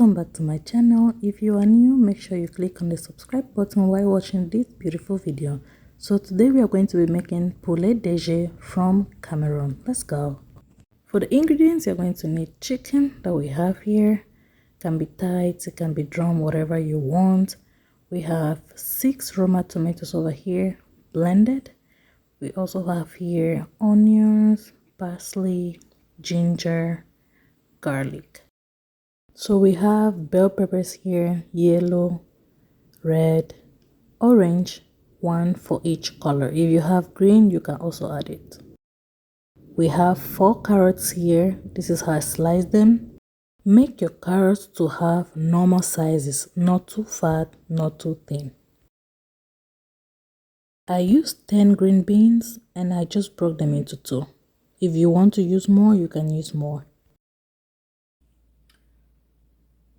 Welcome back to my channel. If you are new, make sure you click on the subscribe button while watching this beautiful video. So today we are going to be making poulet DG from Cameroon. Let's go. For the ingredients, you're going to need chicken that we have here. It can be tight, it can be drum, whatever you want. We have 6 Roma tomatoes over here, blended. We also have here onions, parsley, ginger, garlic. So we have bell peppers here, yellow, red, orange, 1 for each color. If you have green, you can also add it. We have 4 carrots here. This is how I slice them. Make your carrots to have normal sizes, not too fat, not too thin. I used 10 green beans and I just broke them into 2. If you want to use more, you can use more.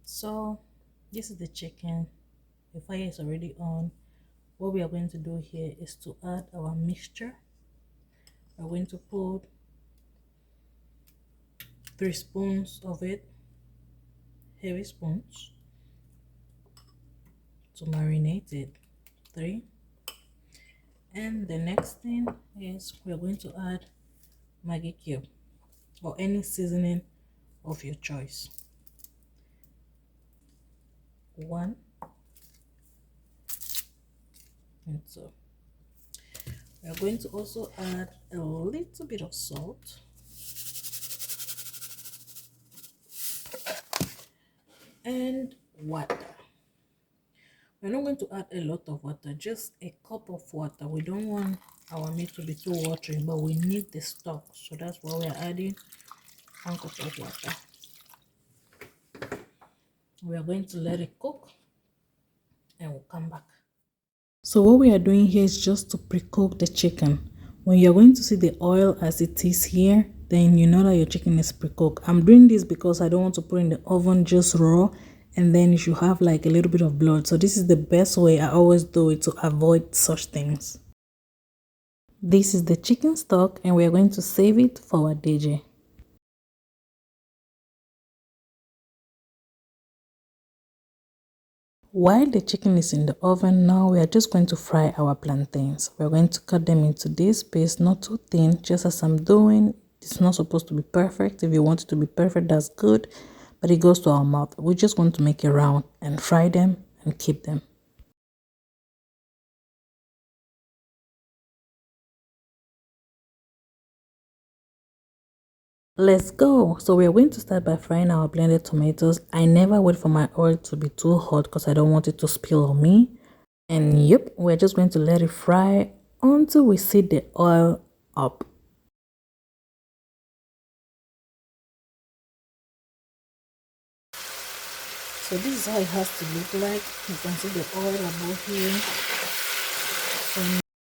So this is the chicken. The fire is already on. What we are going to do here is to add our mixture. We're going to put 3 spoons of it, heavy spoons, to marinate it. 3. And the next thing is we're going to add Maggi cube or any seasoning of your choice. 1 and 2. We are going to also add a little bit of salt and water. We're not going to add a lot of water, just a cup of water. We don't want our meat to be too watery, but we need the stock, so that's why we're adding 1 cup of water. We are going to let it cook and we'll come back. So what we are doing here is just to pre-cook the chicken. When you're going to see the oil as it is here, then you know that your chicken is pre-cooked. I'm doing this because I don't want to put in the oven just raw and then you should have like a little bit of blood. So this is the best way I always do it to avoid such things. This is the chicken stock and we are going to save it for our DG. While the chicken is in the oven, now we are just going to fry our plantains. We're going to cut them into this piece, not too thin, just as I'm doing. It's not supposed to be perfect. If you want it to be perfect, that's good, but it goes to our mouth. We just want to make it round and fry them and keep them. Let's go. So we are going to start by frying our blended tomatoes. I never wait for my oil to be too hot because I don't want it to spill on me. And yep, we're just going to let it fry until we see the oil up. So this is how it has to look like. You can see the oil above here.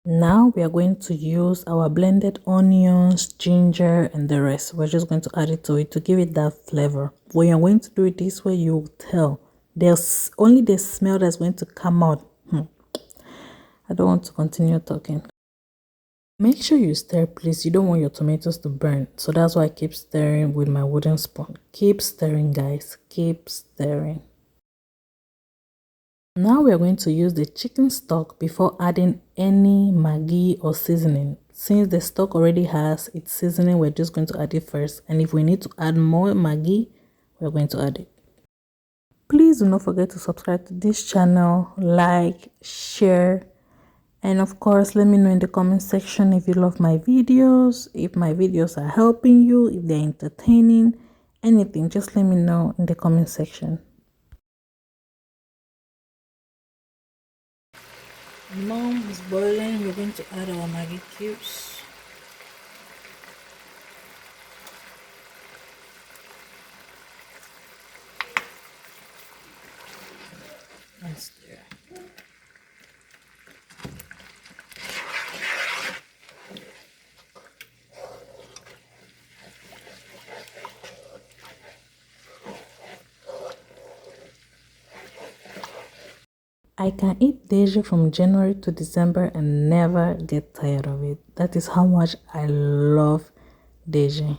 Now we are going to use our blended onions, ginger, and the rest. We're just going to add it to it to give it that flavor. When you're going to do it this way, you will tell. There's only the smell that's going to come out. I don't want to continue talking. Make sure you stir, please. You don't want your tomatoes to burn. So that's why I keep stirring with my wooden spoon. Keep stirring, guys. Keep stirring. Now we are going to use the chicken stock before adding any Maggi or seasoning. Since the stock already has its seasoning, we're just going to add it first. And if we need to add more Maggi, we're going to add it. Please do not forget to subscribe to this channel, like, share, and of course, let me know in the comment section if you love my videos, if my videos are helping you, if they're entertaining, anything. Just let me know in the comment section. Mom is boiling. We're going to add our Maggi cubes. And stir. I can eat DG from January to December and never get tired of it. That is how much I love DG.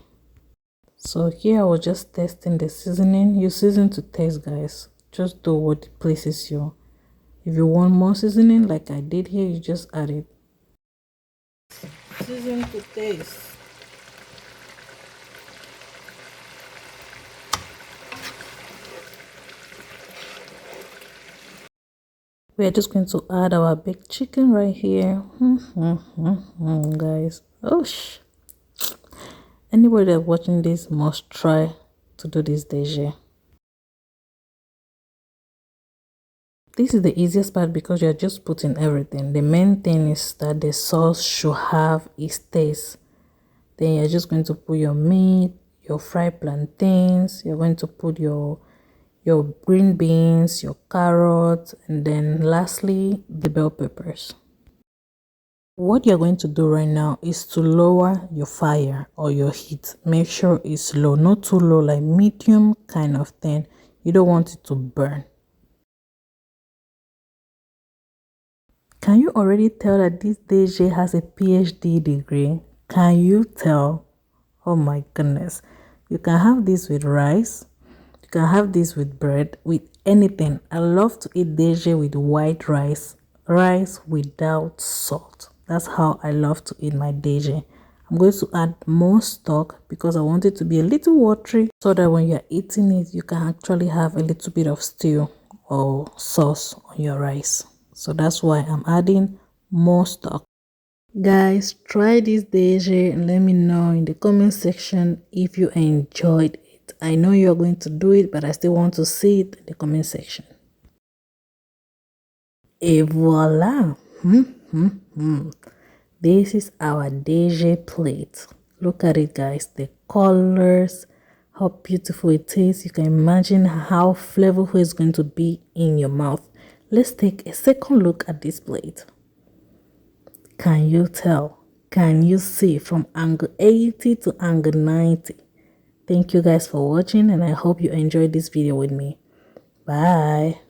So here I was just testing the seasoning. You season to taste, guys. Just do what pleases you. If you want more seasoning like I did here, you just add it. Season to taste. We are just going to add our baked chicken right here. Guys. Oh, anybody that's watching this must try to do this DG. This is the easiest part because you're just putting everything. The main thing is that the sauce should have its taste. Then you're just going to put your meat, your fried plantains, you're going to put your green beans, your carrots, and then lastly the bell peppers. What you're going to do right now is to lower your fire or your heat. Make sure it's low, not too low, like medium kind of thing. You don't want it to burn. Can you already tell that this DG has a PhD degree? Can you tell? Oh my goodness. You can have this with rice. You can have this with bread, with anything. I love to eat DG with white rice. Rice without salt. That's how I love to eat my DG. I'm going to add more stock because I want it to be a little watery so that when you're eating it, you can actually have a little bit of stew or sauce on your rice. So that's why I'm adding more stock. Guys, try this DG and let me know in the comment section if you enjoyed it. I know you're going to do it, but I still want to see it in the comment section. Et voila! This is our DG plate. Look at it, guys. The colors, how beautiful it is. You can imagine how flavorful it's going to be in your mouth. Let's take a second look at this plate. Can you tell? Can you see from angle 80 to angle 90? Thank you guys for watching and I hope you enjoyed this video with me. Bye.